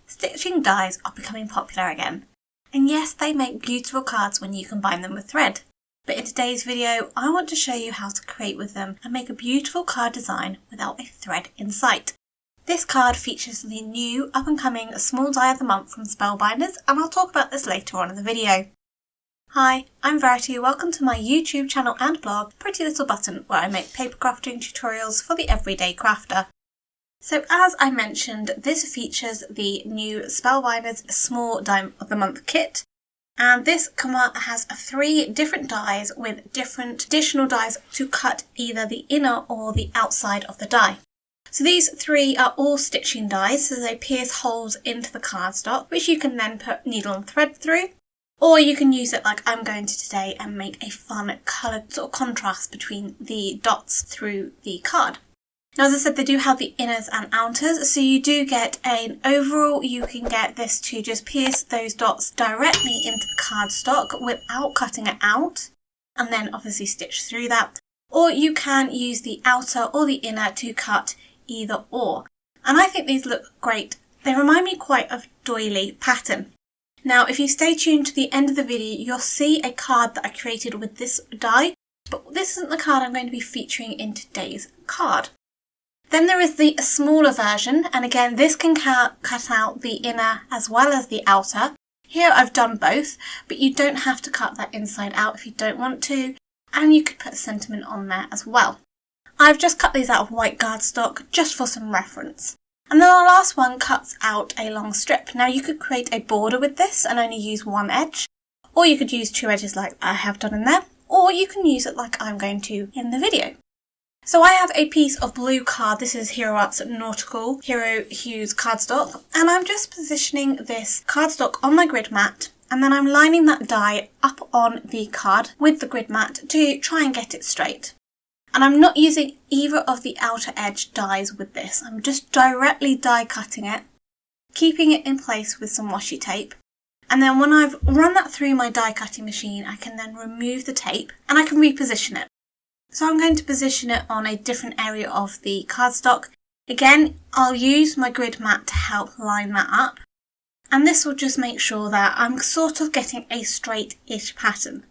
stitching dies are becoming popular again. And yes, they make beautiful cards when you combine them with thread. But in today's video, I want to show you how to create with them and make a beautiful card design without a thread in sight. This card features the new up-and-coming small die of the month from Spellbinders, and I'll talk about this later on in the video. Hi, I'm Verity, welcome to my YouTube channel and blog, Pretty Little Button, where I make paper crafting tutorials for the everyday crafter. So as I mentioned, this features the new Spellbinders small die of the month kit. And this card has 3 different dies with different additional dies to cut either the inner or the outside of the die. So these 3 are all stitching dies, so they pierce holes into the cardstock, which you can then put needle and thread through. Or you can use it like I'm going to today and make a fun coloured sort of contrast between the dots through the card. Now, as I said, they do have the inners and outers, so you do get an overall, you can get this to just pierce those dots directly into the cardstock without cutting it out, and then obviously stitch through that. Or you can use the outer or the inner to cut either or. And I think these look great. They remind me quite of doily pattern. Now, if you stay tuned to the end of the video, you'll see a card that I created with this die, but this isn't the card I'm going to be featuring in today's card. Then there is the smaller version, and again, this can cut out the inner as well as the outer. Here I've done both, but you don't have to cut that inside out if you don't want to, and you could put sentiment on there as well. I've just cut these out of white cardstock just for some reference. And then our last one cuts out a long strip. Now you could create a border with this and only use one edge, or you could use 2 edges like I have done in there, or you can use it like I'm going to in the video. So I have a piece of blue card. This is Hero Art's Nautical Hero Hues cardstock, and I'm just positioning this cardstock on my grid mat, and then I'm lining that die up on the card with the grid mat to try and get it straight. And I'm not using either of the outer edge dies with this. I'm just directly die cutting it, keeping it in place with some washi tape. And then when I've run that through my die cutting machine, I can then remove the tape and I can reposition it. So I'm going to position it on a different area of the cardstock. Again, I'll use my grid mat to help line that up. And this will just make sure that I'm sort of getting a straight-ish pattern.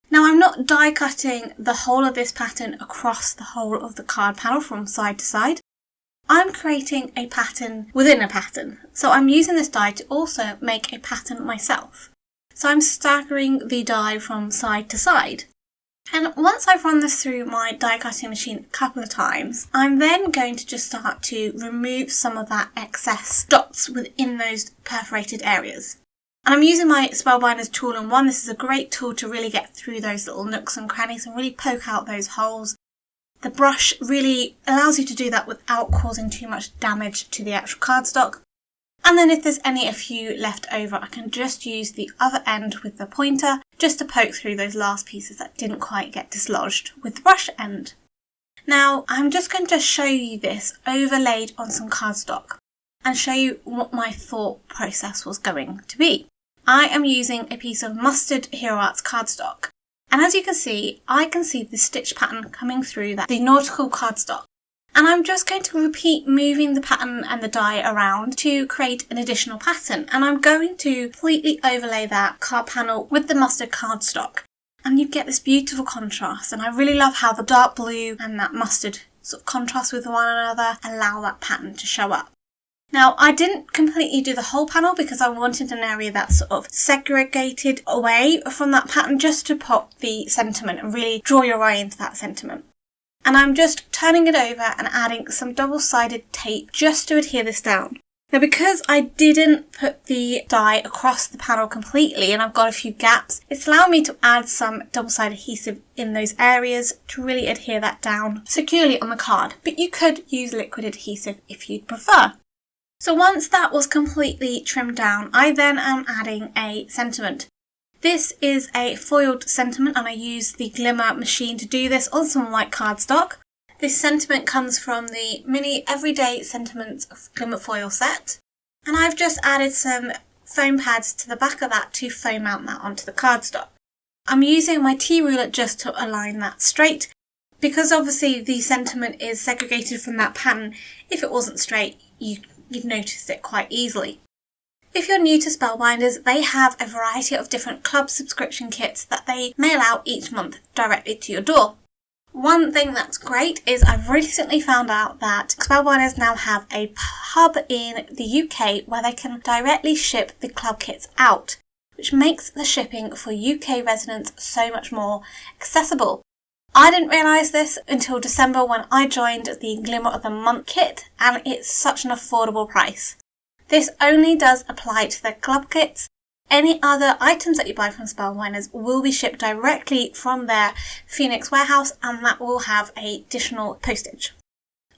Now, I'm not die cutting the whole of this pattern across the whole of the card panel from side to side. I'm creating a pattern within a pattern. So I'm using this die to also make a pattern myself. So I'm staggering the die from side to side. And once I've run this through my die cutting machine a couple of times, I'm then going to just start to remove some of that excess dots within those perforated areas. And I'm using my Spellbinders tool-in-one. This is a great tool to really get through those little nooks and crannies and really poke out those holes. The brush really allows you to do that without causing too much damage to the actual cardstock. And then if there's a few left over, I can just use the other end with the pointer just to poke through those last pieces that didn't quite get dislodged with the brush end. Now, I'm just going to show you this overlaid on some cardstock and show you what my thought process was going to be. I am using a piece of Mustard Hero Arts cardstock, and as you can see, I can see the stitch pattern coming through the nautical cardstock. And I'm just going to repeat moving the pattern and the die around to create an additional pattern. And I'm going to completely overlay that card panel with the mustard cardstock. And you get this beautiful contrast. And I really love how the dark blue and that mustard sort of contrast with one another, allow that pattern to show up. Now, I didn't completely do the whole panel because I wanted an area that's sort of segregated away from that pattern just to pop the sentiment and really draw your eye into that sentiment. And I'm just turning it over and adding some double-sided tape just to adhere this down. Now, because I didn't put the die across the panel completely and I've got a few gaps, it's allowed me to add some double-sided adhesive in those areas to really adhere that down securely on the card. But you could use liquid adhesive if you'd prefer. So once that was completely trimmed down, I then am adding a sentiment. This is a foiled sentiment and I use the Glimmer machine to do this on some white cardstock. This sentiment comes from the mini Everyday Sentiments Glimmer Foil set. And I've just added some foam pads to the back of that to foam mount that onto the cardstock. I'm using my T-ruler just to align that straight. Because obviously the sentiment is segregated from that pattern, if it wasn't straight, you'd notice it quite easily. If you're new to Spellbinders, they have a variety of different club subscription kits that they mail out each month directly to your door. One thing that's great is I've recently found out that Spellbinders now have a hub in the UK where they can directly ship the club kits out, which makes the shipping for UK residents so much more accessible. I didn't realise this until December when I joined the Glimmer of the Month kit, and it's such an affordable price. This only does apply to the club kits. Any other items that you buy from Spellbinders will be shipped directly from their Phoenix warehouse, and that will have additional postage.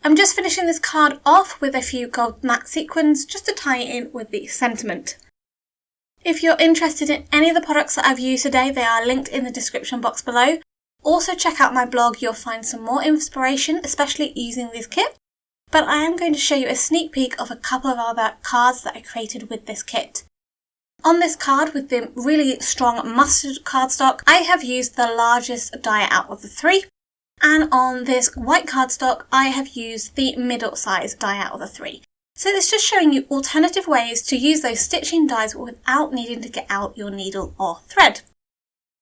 I'm just finishing this card off with a few gold matte sequins just to tie it in with the sentiment. If you're interested in any of the products that I've used today, they are linked in the description box below. Also check out my blog, you'll find some more inspiration, especially using this kit. But I am going to show you a sneak peek of a couple of other cards that I created with this kit. On this card with the really strong mustard cardstock, I have used the largest die out of the three. And on this white cardstock, I have used the middle size die out of the three. So it's just showing you alternative ways to use those stitching dies without needing to get out your needle or thread.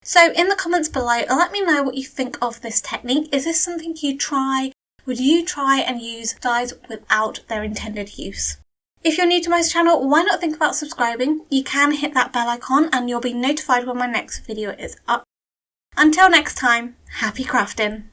So in the comments below, let me know what you think of this technique. Is this something you try? Would you try and use dies without their intended use? If you're new to my channel, why not think about subscribing? You can hit that bell icon and you'll be notified when my next video is up. Until next time, happy crafting!